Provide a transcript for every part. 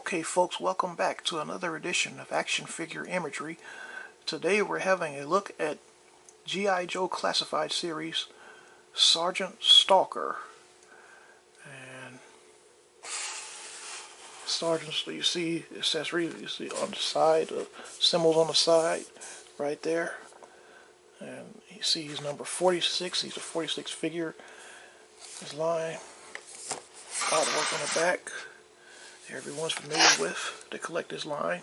Okay folks, welcome back to another edition of Action Figure Imagery. Today we're having a look at G.I. Joe Classified Series Sergeant Stalker. And Sergeant, so you see accessories, you see on the side, symbols on the side, right there. And you see he's number 46, he's a 46 figure. His line, artwork on the back. Everyone's familiar with. They collect this line.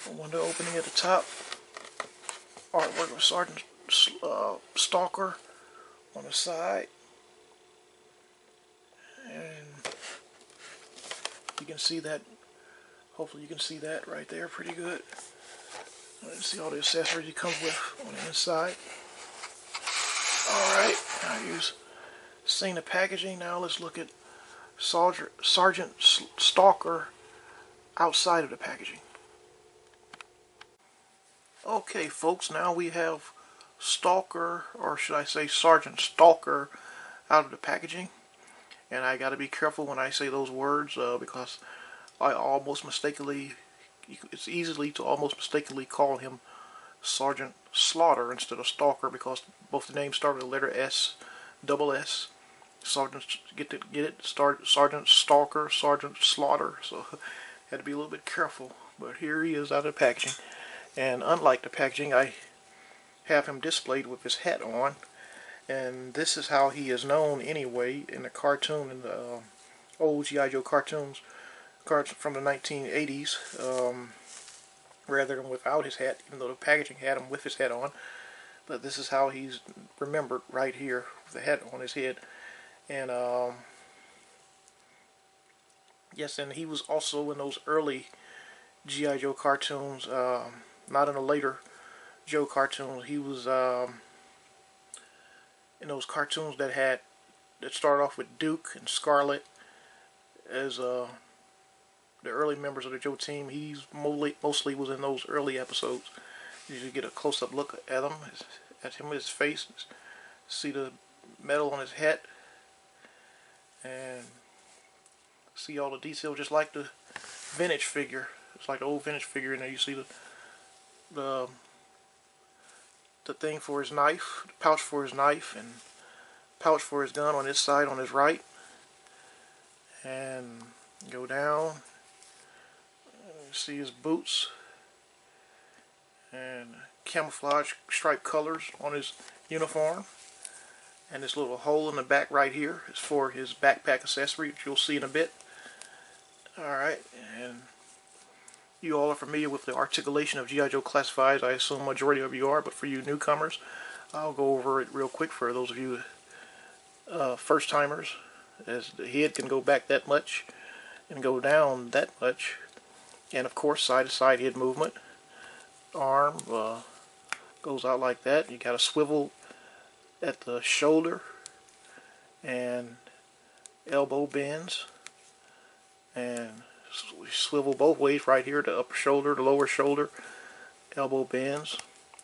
A window opening at the top. Artwork of Sergeant Stalker on the side. And you can see that, hopefully you can see that right there pretty good. You see all the accessories he comes with on the inside. Alright, now you've seen the packaging. Now let's look at Sergeant Stalker outside of the packaging. Okay folks, now we have Stalker, or should I say Sergeant Stalker, out of the packaging. And I gotta be careful when I say those words because I almost mistakenly, it's easily to almost mistakenly call him Sergeant Slaughter instead of Stalker, because both the names start with the letter S, double S. Sergeant, get it? Sergeant Stalker, Sergeant Slaughter. So had to be a little bit careful. But here he is out of the packaging, and unlike the packaging, I have him displayed with his hat on. And this is how he is known anyway in the cartoon, in the old G.I. Joe cartoons from the 1980s. Rather than without his hat, even though the packaging had him with his hat on. But this is how he's remembered right here with the hat on his head. And yes, and he was also in those early G.I. Joe cartoons, not in the later Joe cartoons. He was in those cartoons that started off with Duke and Scarlet as the early members of the Joe team. He's mostly was in those early episodes. You get a close-up look at him, his face, see the metal on his hat, and see all the detail, just like the vintage figure. It's like the old vintage figure, and there you see the thing for his knife, the pouch for his knife, and pouch for his gun on his side, on his right. And go down, see his boots, and camouflage striped colors on his uniform. And this little hole in the back right here is for his backpack accessory, which you'll see in a bit. Alright, and you all are familiar with the articulation of G.I. Joe Classifieds. I assume majority of you are, but for you newcomers, I'll go over it real quick for those of you first timers, as the head can go back that much and go down that much. And of course, side to side head movement. Arm goes out like that. You got a swivel at the shoulder, and elbow bends, and swivel both ways right here, the upper shoulder, the lower shoulder, elbow bends,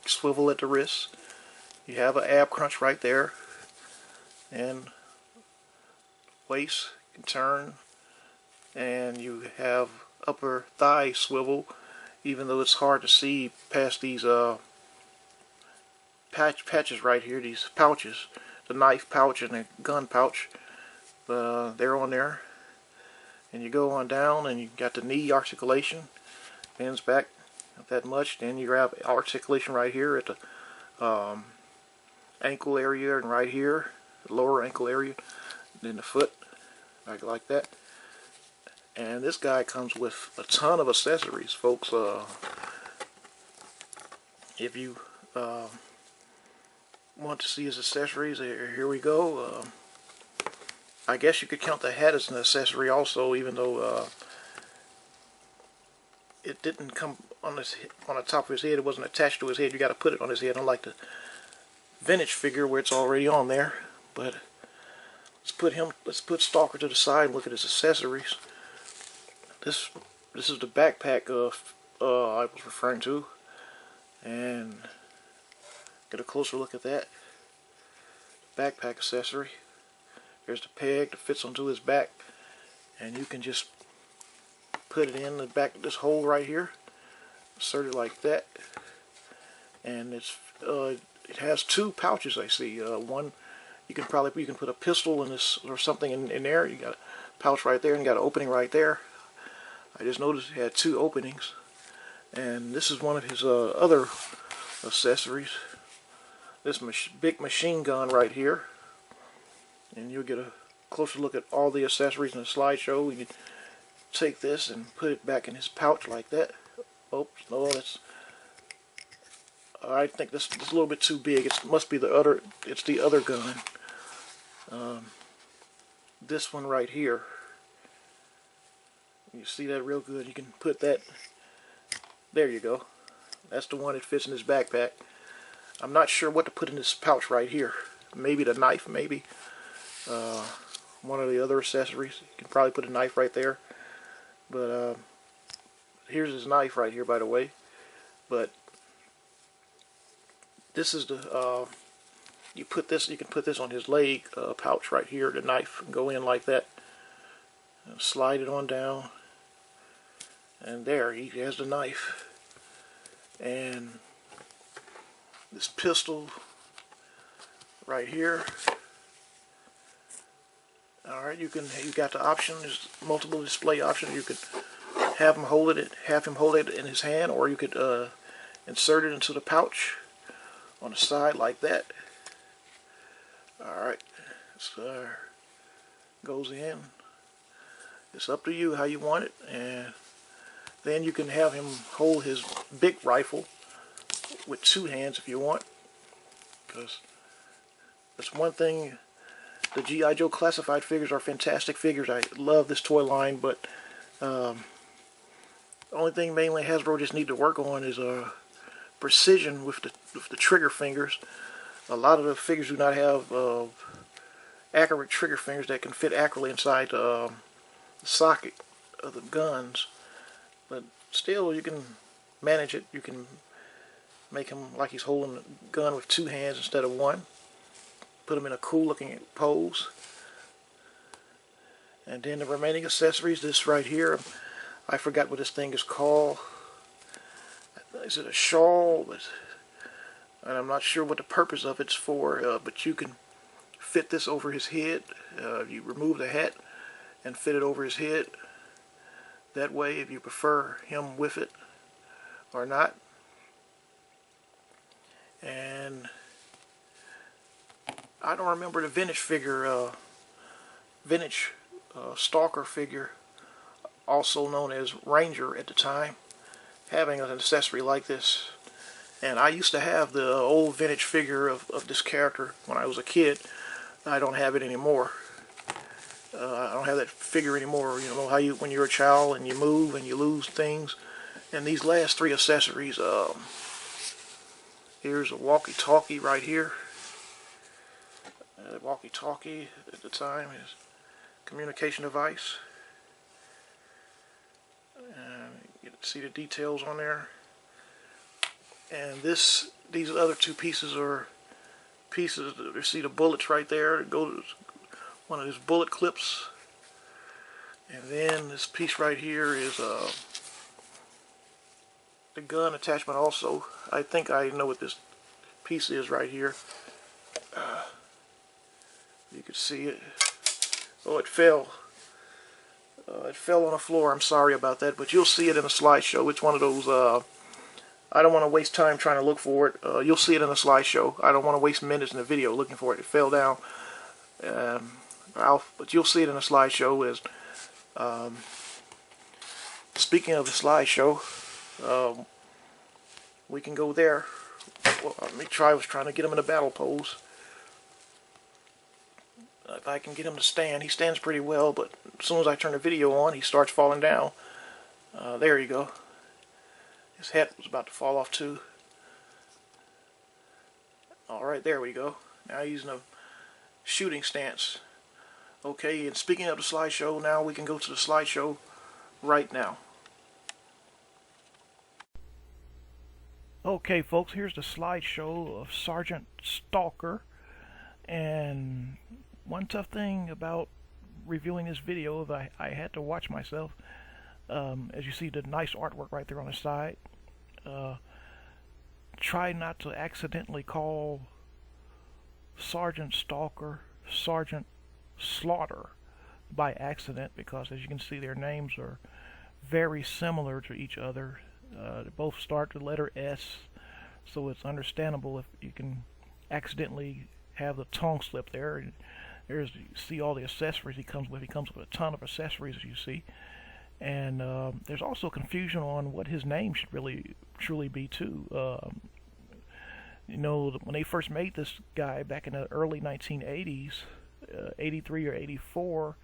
swivel at the wrist. You have an ab crunch right there, and waist can turn, and you have upper thigh swivel, even though it's hard to see past these patches right here, these pouches, the knife pouch and the gun pouch, they're on there. And you go on down, and you got the knee articulation, bends back not that much. Then you have articulation right here at the ankle area, and right here, the lower ankle area, then the foot, like that. And this guy comes with a ton of accessories, folks. If you want to see his accessories, here we go. I guess you could count the hat as an accessory also, even though it didn't come on the top of his head. It wasn't attached to his head. You got to put it on his head, unlike the vintage figure where it's already on there. But let's put Stalker to the side and look at his accessories. This is the backpack I was referring to, and get a closer look at that backpack accessory. There's the peg that fits onto his back, and you can just put it in the back of this hole right here. Insert it like that, and it has two pouches. I see one. You can put a pistol in this or something in there. You got a pouch right there and you got an opening right there. I just noticed it had two openings, and this is one of his other accessories. This big machine gun right here, and you'll get a closer look at all the accessories in the slideshow. You can take this and put it back in his pouch like that. Oops, no, that's. I think this is a little bit too big. It must be the other. It's the other gun. This one right here. You see that real good. You can put that. There you go. That's the one that fits in his backpack. I'm not sure what to put in this pouch right here. Maybe the knife, maybe. One of the other accessories. You can probably put a knife right there. But here's his knife right here, by the way. But this is the you can put this on his leg pouch right here. The knife can go in like that. And slide it on down. And there he has the knife. And this pistol right here. Alright, you got the option. There's multiple display options. You could have him hold it in his hand, or you could insert it into the pouch on the side like that. Alright, so goes in. It's up to you how you want it, and then you can have him hold his big rifle with two hands if you want, because that's one thing. The G.I. Joe classified figures are fantastic figures. I love this toy line, but the only thing mainly Hasbro just need to work on is precision with the trigger fingers. A lot of the figures do not have accurate trigger fingers that can fit accurately inside the socket of the guns. But still, you can manage it. You can make him like he's holding a gun with two hands instead of one. Put him in a cool looking pose. And then the remaining accessories, this right here, I forgot what this thing is called. Is it a shawl? And I'm not sure what the purpose of it's for, but you can fit this over his head. You remove the hat and fit it over his head. That way, if you prefer him with it or not. And I don't remember the vintage figure, Stalker figure, also known as Ranger at the time, having an accessory like this. And I used to have the old vintage figure of this character when I was a kid. I don't have it anymore. I don't have that figure anymore. You know how when you're a child and you move and you lose things. And these last three accessories, here's a walkie-talkie right here. The walkie-talkie at the time is communication device. And you can see the details on there. And these other two pieces are pieces. You see the bullets right there. Go to one of these bullet clips. And then this piece right here is the gun attachment also. I think I know what this piece is right here. You can see it. Oh, it fell. It fell on the floor. I'm sorry about that, but you'll see it in a slideshow. It's one of those. I don't want to waste time trying to look for it. You'll see it in a slideshow. I don't want to waste minutes in the video looking for it. It fell down. But you'll see it in a slideshow. Speaking of the slideshow, we can go there. Well, let me try. I was trying to get him in a battle pose. If I can get him to stand, he stands pretty well, but as soon as I turn the video on, he starts falling down. There you go. His hat was about to fall off too. Alright, there we go. Now he's in a shooting stance. Okay, and speaking of the slideshow, now we can go to the slideshow right now. Okay folks, here's the slideshow of Sergeant Stalker. And one tough thing about reviewing this video, I had to watch myself. As you see, the nice artwork right there on the side. Try not to accidentally call Sergeant Stalker Sergeant Slaughter by accident, because as you can see, their names are very similar to each other. They both start with the letter S, so it's understandable if you can accidentally have the tongue slip there. And you see all the accessories he comes with. He comes with a ton of accessories, as you see. And there's also confusion on what his name should really truly be too. You know, when they first made this guy back in the early 1980s, 83 or 84,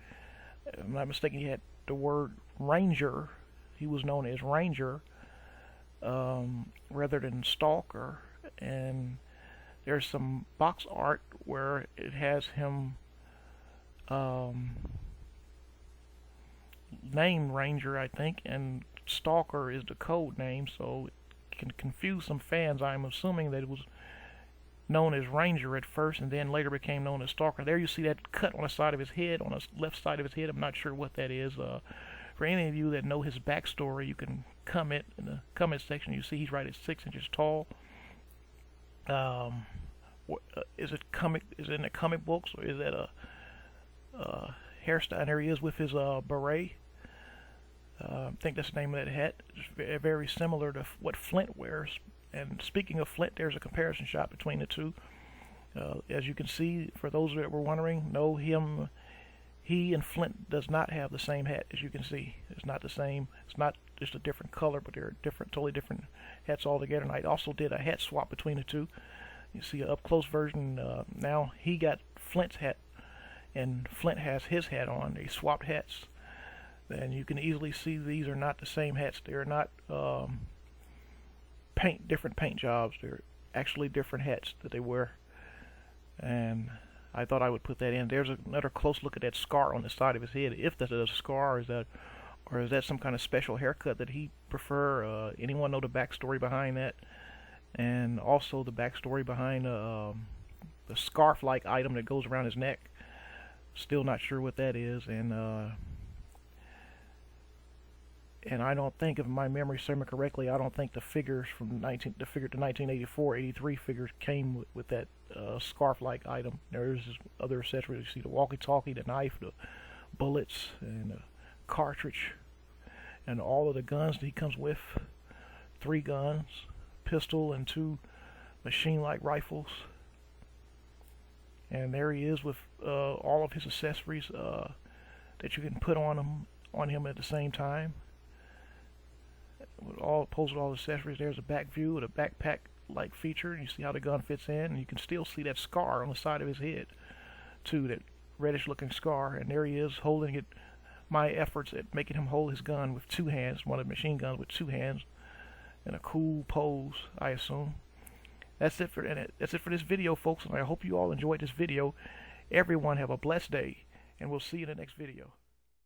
if I'm not mistaken, he had the word Ranger. He was known as Ranger rather than Stalker. And there's some box art where it has him named Ranger, I think, and Stalker is the code name, so it can confuse some fans. I'm assuming that it was known as Ranger at first and then later became known as Stalker. There you see that cut on the side of his head, on the left side of his head. I'm not sure what that is. For any of you that know his backstory, you can comment in the comment section. You see he's right at 6 inches tall. Is it in the comic books, or is that a hairstyle? And there he is with his beret. I think that's the name of that hat. It's very similar to what Flint wears. And speaking of Flint, there's a comparison shot between the two. As you can see, for those that were wondering, no, he and Flint does not have the same hat. As you can see, it's not the same. It's not just a different color, but they're different, totally different hats altogether. And I also did a hat swap between the two. You see an up close version. Now he got Flint's hat, and Flint has his hat on. They swapped hats. And you can easily see these are not the same hats. They're not different paint jobs. They're actually different hats that they wear. And I thought I would put that in. There's another close look at that scar on the side of his head. If that is a scar, or is that some kind of special haircut that he prefer? Anyone know the backstory behind that? And also the backstory behind the scarf-like item that goes around his neck. Still not sure what that is. And I don't think, if my memory serves me correctly, I don't think the figures from the 1984, 83 figures came with that scarf-like item. There's other accessories. You see the walkie-talkie, the knife, the bullets, and the cartridge, and all of the guns that he comes with. 3 guns, pistol, and 2 machine-like rifles. And there he is with all of his accessories that you can put on him at the same time. With all the accessories, there's a back view with a backpack-like feature. You see how the gun fits in, and you can still see that scar on the side of his head, too, that reddish-looking scar. And there he is holding it. My efforts at making him hold his gun with 2 hands, one of the machine guns with 2 hands, in a cool pose, I assume. That's it for this video, folks, and I hope you all enjoyed this video. Everyone have a blessed day, and we'll see you in the next video.